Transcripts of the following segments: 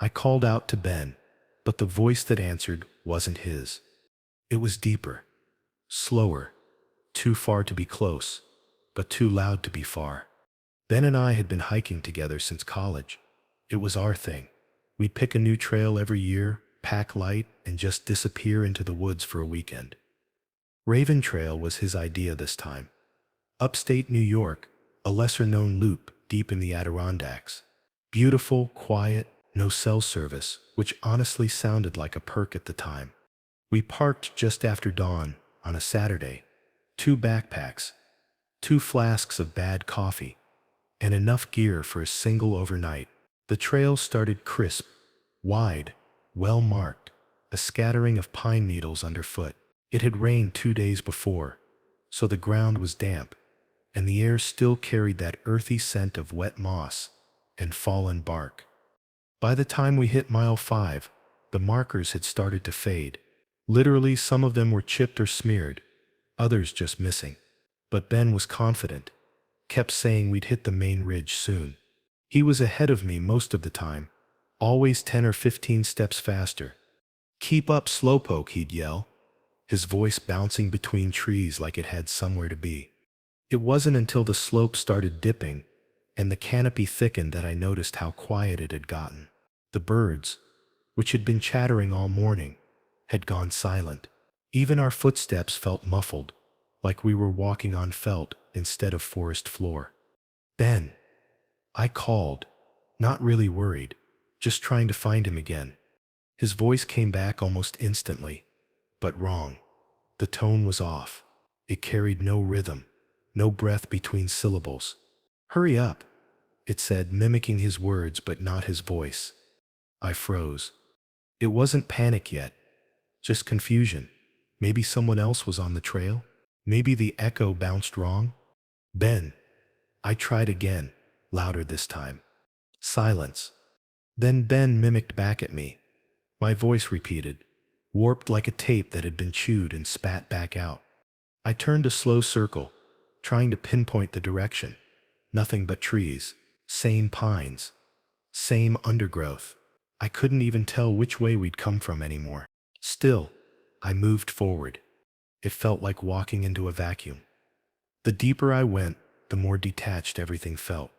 I called out to Ben, but the voice that answered wasn't his. It was deeper, slower, too far to be close, but too loud to be far. Ben and I had been hiking together since college. It was our thing. We'd pick a new trail every year, pack light, and just disappear into the woods for a weekend. Raven Trail was his idea this time. Upstate New York, a lesser-known loop deep in the Adirondacks. Beautiful, quiet, no cell service, which honestly sounded like a perk at the time. We parked just after dawn on a Saturday. 2 backpacks, 2 flasks of bad coffee, and enough gear for a single overnight. The trail started crisp, wide, well marked, a scattering of pine needles underfoot. It had rained 2 days before, so the ground was damp, and the air still carried that earthy scent of wet moss and fallen bark. By the time we hit mile 5, the markers had started to fade. Literally, some of them were chipped or smeared, others just missing. But Ben was confident, kept saying we'd hit the main ridge soon. He was ahead of me most of the time, always 10 or 15 steps faster. "Keep up, slowpoke," he'd yell, his voice bouncing between trees like it had somewhere to be. It wasn't until the slope started dipping and the canopy thickened that I noticed how quiet it had gotten. The birds, which had been chattering all morning, had gone silent. Even our footsteps felt muffled, like we were walking on felt instead of forest floor. "Ben," I called, not really worried, just trying to find him again. His voice came back almost instantly, but wrong. The tone was off. It carried no rhythm, no breath between syllables. "Hurry up," it said, mimicking his words but not his voice. I froze. It wasn't panic yet, just confusion. Maybe someone else was on the trail? Maybe the echo bounced wrong? "Ben." I tried again, louder this time. Silence. Then Ben mimicked back at me. My voice repeated, warped like a tape that had been chewed and spat back out. I turned a slow circle, trying to pinpoint the direction. Nothing but trees, same pines, same undergrowth. I couldn't even tell which way we'd come from anymore. Still, I moved forward. It felt like walking into a vacuum. The deeper I went, the more detached everything felt.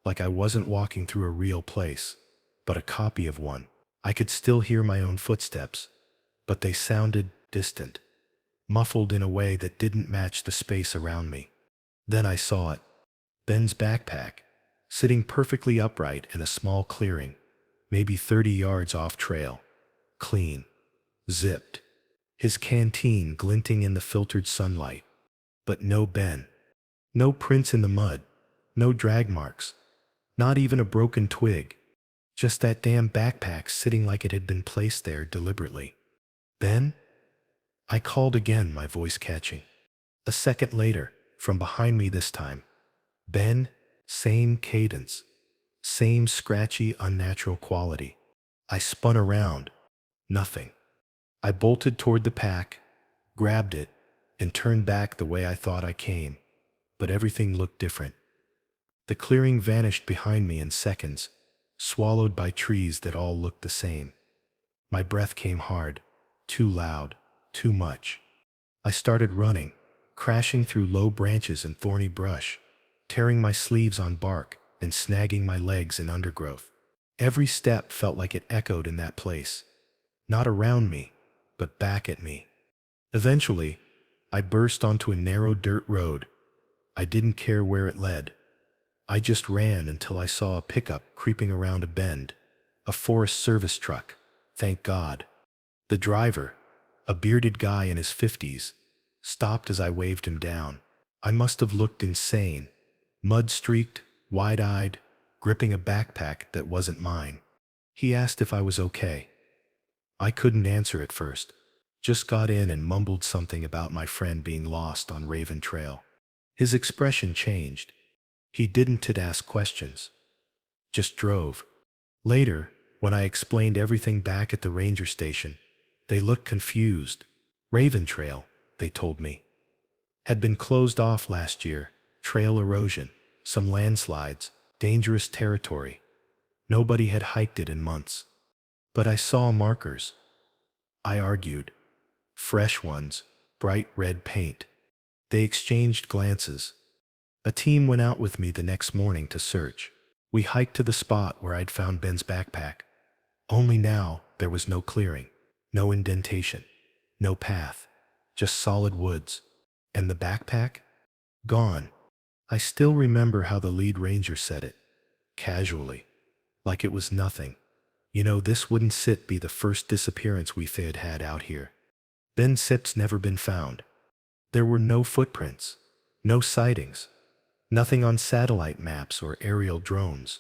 Like I wasn't walking through a real place, but a copy of one. I could still hear my own footsteps, but they sounded distant, muffled in a way that didn't match the space around me. Then I saw it. Ben's backpack, sitting perfectly upright in a small clearing, maybe 30 yards off trail. Clean. Zipped. His canteen glinting in the filtered sunlight. But no Ben. No prints in the mud. No drag marks. Not even a broken twig. Just that damn backpack sitting like it had been placed there deliberately. "Ben?" I called again, my voice catching. A second later, from behind me this time. "Ben?" Same cadence. Same scratchy, unnatural quality. I spun around. Nothing. I bolted toward the pack, grabbed it, and turned back the way I thought I came. But everything looked different. The clearing vanished behind me in seconds, swallowed by trees that all looked the same. My breath came hard, too loud, too much. I started running, crashing through low branches and thorny brush, tearing my sleeves on bark and snagging my legs in undergrowth. Every step felt like it echoed in that place, not around me, but back at me. Eventually, I burst onto a narrow dirt road. I didn't care where it led. I just ran until I saw a pickup creeping around a bend. A Forest Service truck, thank God. The driver, a bearded guy in his 50s, stopped as I waved him down. I must have looked insane, mud-streaked, wide-eyed, gripping a backpack that wasn't mine. He asked if I was okay. I couldn't answer at first. Just got in and mumbled something about my friend being lost on Raven Trail. His expression changed. He didn't ask questions, just drove. Later, when I explained everything back at the ranger station, they looked confused. Raven Trail, they told me, had been closed off last year. Trail erosion, some landslides, dangerous territory. Nobody had hiked it in months. But I saw markers, I argued. Fresh ones, bright red paint. They exchanged glances. A team went out with me the next morning to search. We hiked to the spot where I'd found Ben's backpack. Only now, there was no clearing, no indentation, no path, just solid woods. And the backpack? Gone. I still remember how the lead ranger said it, casually, like it was nothing. You know, this wouldn't be the first disappearance we've had out here. Ben Sip's never been found. There were no footprints, no sightings, nothing on satellite maps or aerial drones.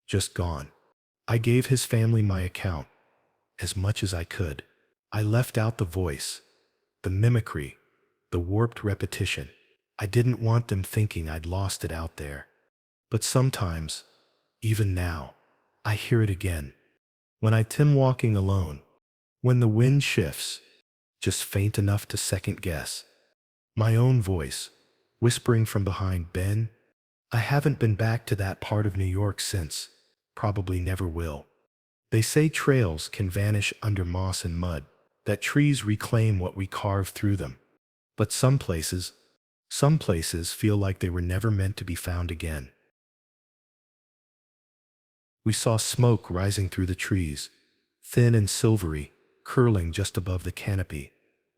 Just gone. I gave his family my account, as much as I could. I left out the voice, the mimicry, the warped repetition. I didn't want them thinking I'd lost it out there. But sometimes, even now, I hear it again. When I'm walking alone, when the wind shifts, just faint enough to second guess. My own voice, whispering from behind, Ben, I haven't been back to that part of New York since. Probably never will. They say trails can vanish under moss and mud, that trees reclaim what we carve through them. But some places feel like they were never meant to be found again. We saw smoke rising through the trees, thin and silvery, curling just above the canopy.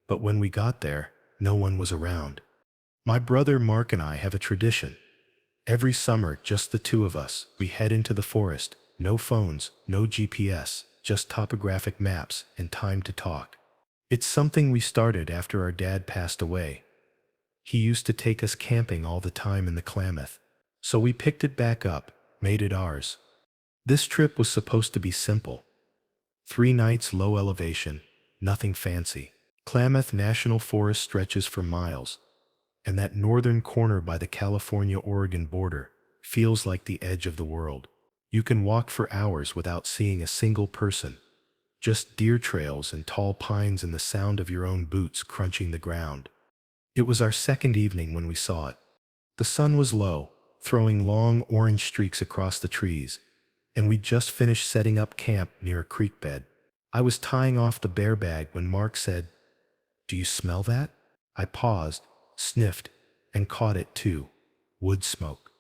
But when we got there, no one was around. My brother Mark and I have a tradition. Every summer, just the two of us, we head into the forest. No phones, no GPS, just topographic maps and time to talk. It's something we started after our dad passed away. He used to take us camping all the time in the Klamath. So we picked it back up, made it ours. This trip was supposed to be simple. 3 nights, low elevation, nothing fancy. Klamath National Forest stretches for miles, and that northern corner by the California-Oregon border feels like the edge of the world. You can walk for hours without seeing a single person, just deer trails and tall pines and the sound of your own boots crunching the ground. It was our second evening when we saw it. The sun was low, throwing long orange streaks across the trees, and we'd just finished setting up camp near a creek bed. I was tying off the bear bag when Mark said, "Do you smell that?" I paused, sniffed, and caught it too. Wood smoke.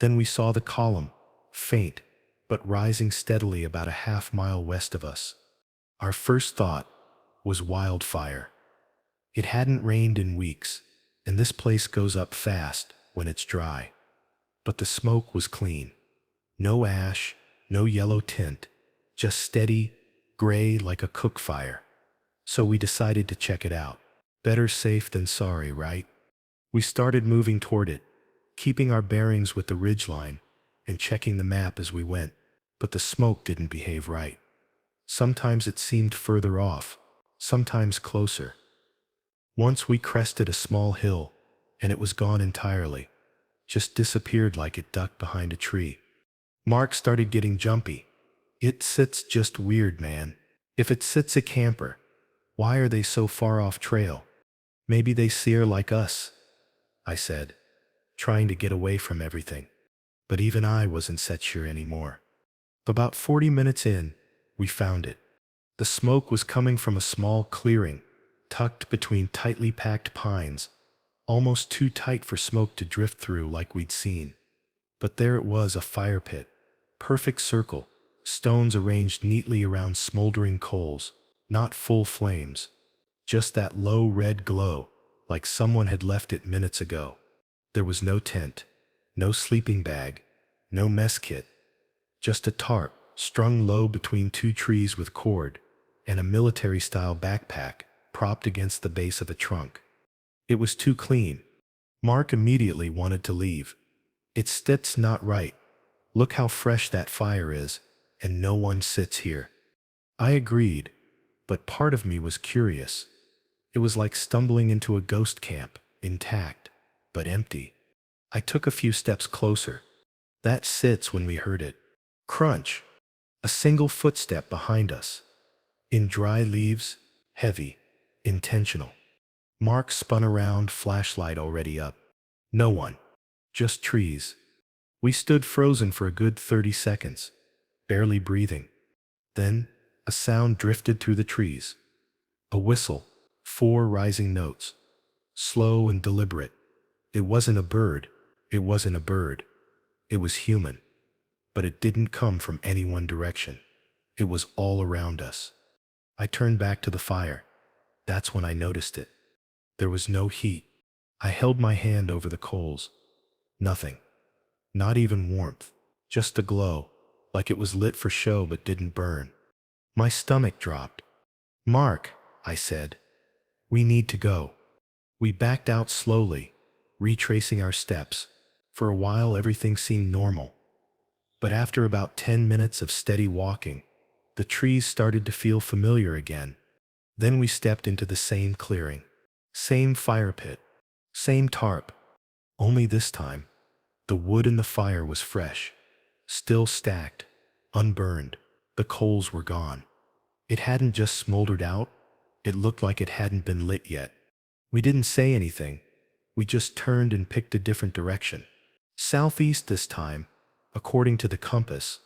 Then we saw the column, faint, but rising steadily about a half-mile west of us. Our first thought was wildfire. It hadn't rained in weeks, and this place goes up fast when it's dry. But the smoke was clean. No ash, no yellow tint, just steady, gray like a cook fire. So we decided to check it out. Better safe than sorry, right? We started moving toward it, keeping our bearings with the ridgeline and checking the map as we went. But the smoke didn't behave right. Sometimes it seemed further off, sometimes closer. Once we crested a small hill, and it was gone entirely, just disappeared like it ducked behind a tree. Mark started getting jumpy. It sits just weird, man. If it sits a camper, why are they so far off trail? Maybe they seer like us, I said, trying to get away from everything. But even I wasn't set sure anymore. About 40 minutes in, we found it. The smoke was coming from a small clearing, tucked between tightly packed pines, almost too tight for smoke to drift through like we'd seen. But there it was, a fire pit, perfect circle, stones arranged neatly around smoldering coals, not full flames, just that low red glow, like someone had left it minutes ago. There was no tent, no sleeping bag, no mess kit, just a tarp strung low between 2 trees with cord, and a military-style backpack propped against the base of a trunk. It was too clean. Mark immediately wanted to leave. It's not right. Look how fresh that fire is, and no one sits here. I agreed, but part of me was curious. It was like stumbling into a ghost camp, intact, but empty. I took a few steps closer. That sits when we heard it. Crunch. A single footstep behind us. In dry leaves, heavy, intentional. Mark spun around, flashlight already up. No one. Just trees. We stood frozen for a good 30 seconds, barely breathing. Then, A sound drifted through the trees. A whistle. 4 rising notes. Slow and deliberate. It wasn't a bird. It wasn't a bird. It was human. But it didn't come from any one direction. It was all around us. I turned back to the fire. That's when I noticed it. There was no heat. I held my hand over the coals. Nothing. Not even warmth. Just a glow, like it was lit for show but didn't burn. My stomach dropped. "Mark," I said, "we need to go." We backed out slowly, retracing our steps. For a while everything seemed normal. But after about 10 minutes of steady walking, the trees started to feel familiar again. Then we stepped into the same clearing. Same fire pit. Same tarp. Only this time, the wood in the fire was fresh. Still stacked. Unburned. The coals were gone. It hadn't just smoldered out. It looked like it hadn't been lit yet. We didn't say anything. We just turned and picked a different direction. Southeast this time, according to the compass.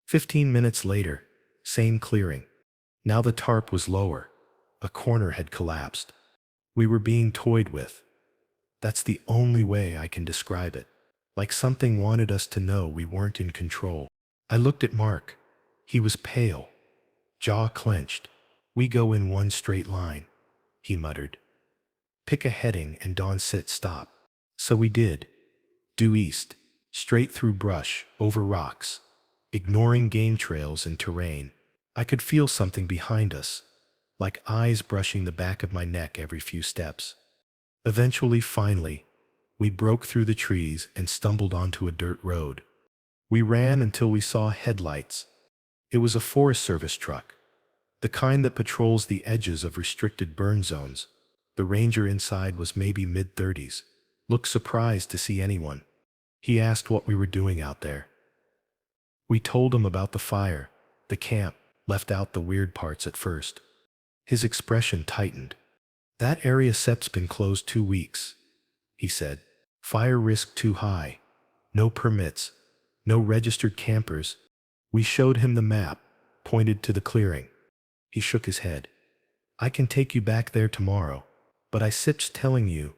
15 minutes later, same clearing. Now the tarp was lower. A corner had collapsed. We were being toyed with. That's the only way I can describe it. Like something wanted us to know we weren't in control. I looked at Mark. He was pale. Jaw clenched. "We go in one straight line," he muttered. "Pick a heading and Dawn said stop." So we did. Due east. Straight through brush, over rocks. Ignoring game trails and terrain. I could feel something behind us, like eyes brushing the back of my neck every few steps. Eventually, finally, we broke through the trees and stumbled onto a dirt road. We ran until we saw headlights. It was a Forest Service truck, the kind that patrols the edges of restricted burn zones. The ranger inside was maybe mid-30s, looked surprised to see anyone. He asked what we were doing out there. We told him about the fire, the camp, left out the weird parts at first. His expression tightened. "That area SEP's been closed 2 weeks," he said. "Fire risk too high. No permits. No registered campers." We showed him the map, pointed to the clearing. He shook his head. "I can take you back there tomorrow, but I SIP's telling you,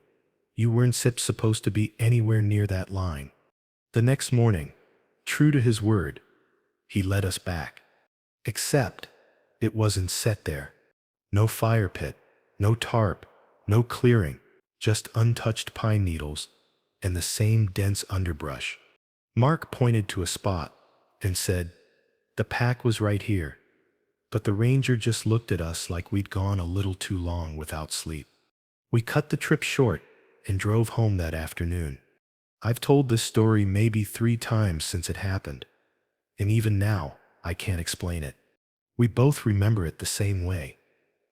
you weren't SIP's supposed to be anywhere near that line." The next morning, true to his word, he led us back. Except, it wasn't set there. No fire pit, no tarp, no clearing, just untouched pine needles and the same dense underbrush. Mark pointed to a spot and said, "The pack was right here." But the ranger just looked at us like we'd gone a little too long without sleep. We cut the trip short and drove home that afternoon. I've told this story maybe 3 times since it happened, and even now, I can't explain it. We both remember it the same way.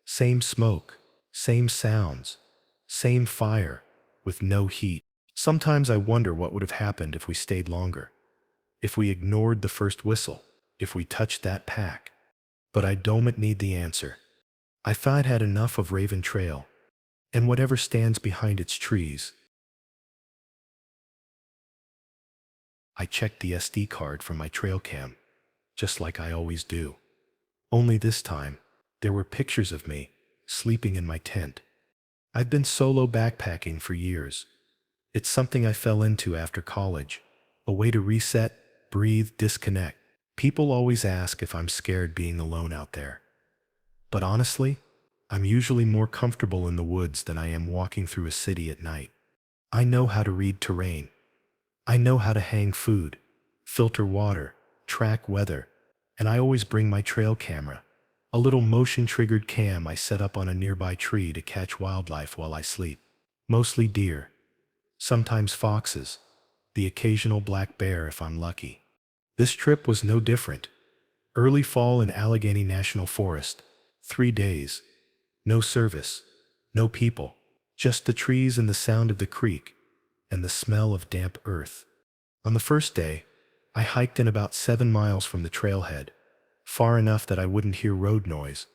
Same smoke, same sounds, same fire, with no heat. Sometimes I wonder what would have happened if we stayed longer. If we ignored the first whistle, if we touched that pack. But I don't need the answer. I thought I'd had enough of Raven Trail, and whatever stands behind its trees. I checked the SD card from my trail cam, just like I always do. Only this time, there were pictures of me, sleeping in my tent. I've been solo backpacking for years. It's something I fell into after college, a way to reset, breathe, disconnect. People always ask if I'm scared being alone out there. But honestly, I'm usually more comfortable in the woods than I am walking through a city at night. I know how to read terrain. I know how to hang food, filter water, track weather, and I always bring my trail camera, a little motion-triggered cam I set up on a nearby tree to catch wildlife while I sleep. Mostly deer, sometimes foxes, the occasional black bear if I'm lucky. This trip was no different. Early fall in Allegheny National Forest, 3 days. No service, no people, just the trees and the sound of the creek, and the smell of damp earth. On the first day, I hiked in about 7 miles from the trailhead, far enough that I wouldn't hear road noise.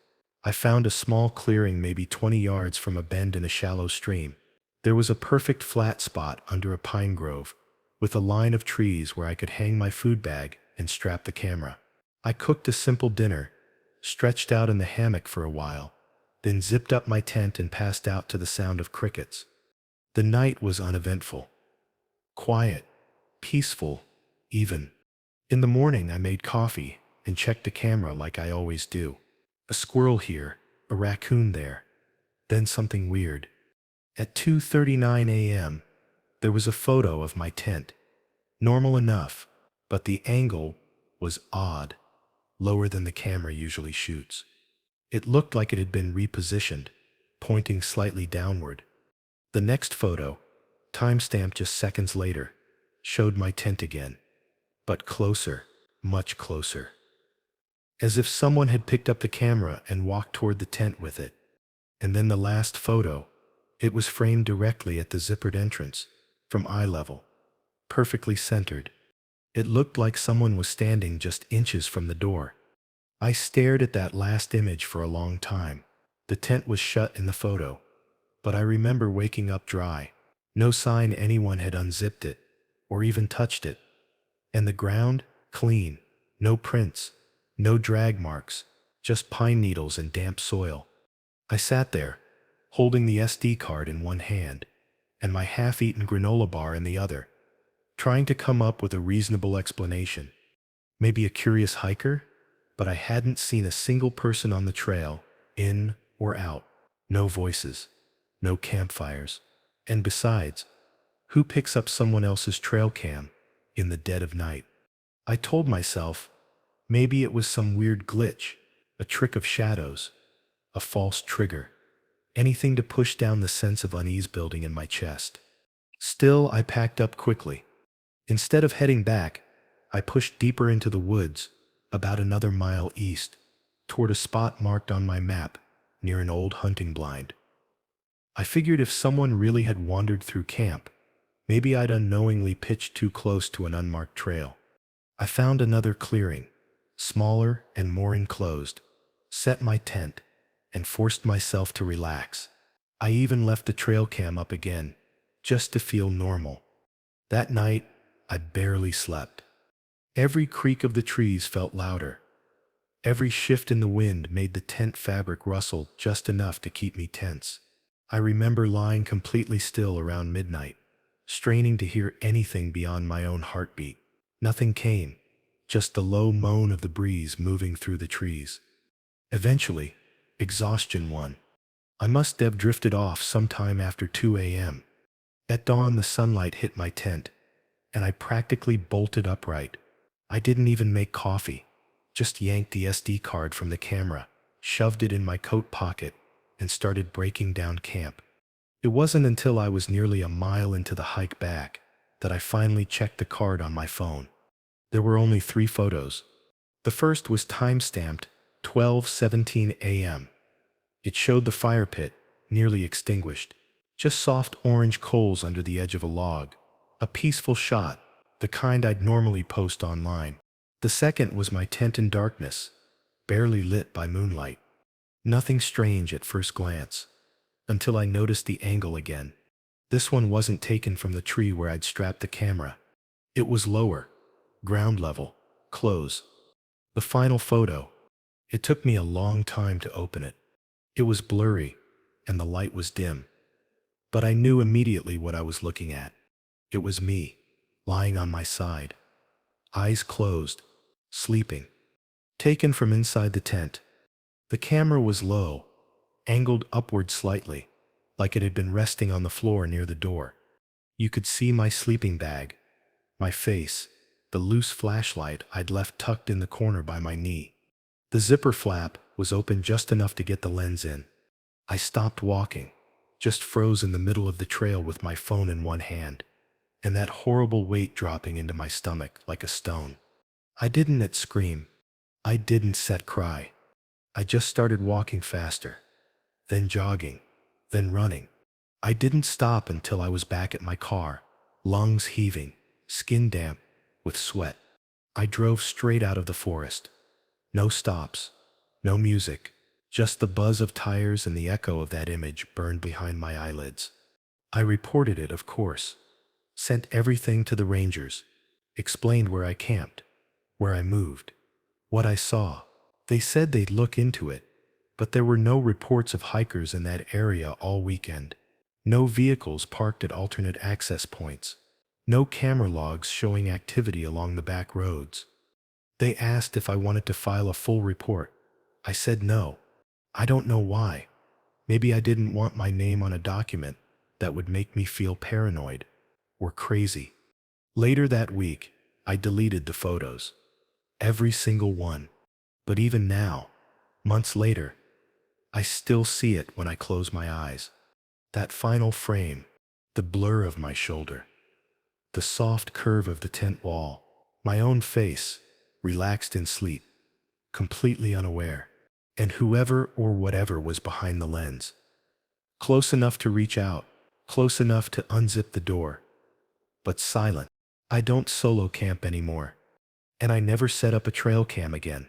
I found a small clearing maybe 20 yards from a bend in a shallow stream. There was a perfect flat spot under a pine grove, with a line of trees where I could hang my food bag and strap the camera. I cooked a simple dinner, stretched out in the hammock for a while, then zipped up my tent and passed out to the sound of crickets. The night was uneventful, quiet, peaceful, even. In the morning, I made coffee and checked the camera like I always do. A squirrel here, a raccoon there, then something weird. At 2:39 a.m., there was a photo of my tent. Normal enough, but the angle was odd, lower than the camera usually shoots. It looked like it had been repositioned, pointing slightly downward. The next photo, timestamped just seconds later, showed my tent again, but closer, much closer. As if someone had picked up the camera and walked toward the tent with it. And then the last photo, it was framed directly at the zippered entrance, from eye level, perfectly centered. It looked like someone was standing just inches from the door. I stared at that last image for a long time. The tent was shut in the photo, but I remember waking up dry. No sign anyone had unzipped it, or even touched it. And the ground, clean, no prints, no drag marks, just pine needles and damp soil. I sat there, holding the SD card in one hand, and my half-eaten granola bar in the other, trying to come up with a reasonable explanation. Maybe a curious hiker? But I hadn't seen a single person on the trail, in or out. No voices, no campfires. And besides, who picks up someone else's trail cam in the dead of night? I told myself, maybe it was some weird glitch, a trick of shadows, a false trigger, anything to push down the sense of unease building in my chest. Still, I packed up quickly. Instead of heading back, I pushed deeper into the woods, about another mile east, toward a spot marked on my map near an old hunting blind. I figured if someone really had wandered through camp, maybe I'd unknowingly pitched too close to an unmarked trail. I found another clearing, smaller and more enclosed, set my tent, and forced myself to relax. I even left the trail cam up again, just to feel normal. That night, I barely slept. Every creak of the trees felt louder. Every shift in the wind made the tent fabric rustle just enough to keep me tense. I remember lying completely still around midnight, straining to hear anything beyond my own heartbeat. Nothing came, just the low moan of the breeze moving through the trees. Eventually, exhaustion won. I must have drifted off sometime after 2 a.m. At dawn, the sunlight hit my tent, and I practically bolted upright. I didn't even make coffee, just yanked the SD card from the camera, shoved it in my coat pocket, and started breaking down camp. It wasn't until I was nearly a mile into the hike back that I finally checked the card on my phone. There were only 3 photos. The first was time-stamped 12:17 a.m. It showed the fire pit, nearly extinguished, just soft orange coals under the edge of a log. A peaceful shot, the kind I'd normally post online. The second was my tent in darkness, barely lit by moonlight. Nothing strange at first glance, until I noticed the angle again. This one wasn't taken from the tree where I'd strapped the camera. It was lower, ground level, close. The final photo. It took me a long time to open it. It was blurry, and the light was dim. But I knew immediately what I was looking at. It was me, lying on my side, eyes closed, sleeping. Taken from inside the tent. The camera was low, angled upward slightly, like it had been resting on the floor near the door. You could see my sleeping bag, my face, the loose flashlight I'd left tucked in the corner by my knee. The zipper flap was open just enough to get the lens in. I stopped walking, just froze in the middle of the trail with my phone in one hand, and that horrible weight dropping into my stomach like a stone. I didn't scream. I didn't cry. I just started walking faster, then jogging, then running. I didn't stop until I was back at my car, lungs heaving, skin damp with sweat. I drove straight out of the forest. No stops, no music, just the buzz of tires and the echo of that image burned behind my eyelids. I reported it, of course, sent everything to the rangers, explained where I camped, where I moved, what I saw. They said they'd look into it, but there were no reports of hikers in that area all weekend. No vehicles parked at alternate access points. No camera logs showing activity along the back roads. They asked if I wanted to file a full report. I said no. I don't know why. Maybe I didn't want my name on a document that would make me feel paranoid or crazy. Later that week, I deleted the photos. Every single one. But even now, months later, I still see it when I close my eyes. That final frame, the blur of my shoulder, the soft curve of the tent wall, my own face, relaxed in sleep, completely unaware, and whoever or whatever was behind the lens. Close enough to reach out, close enough to unzip the door, but silent. I don't solo camp anymore, and I never set up a trail cam again.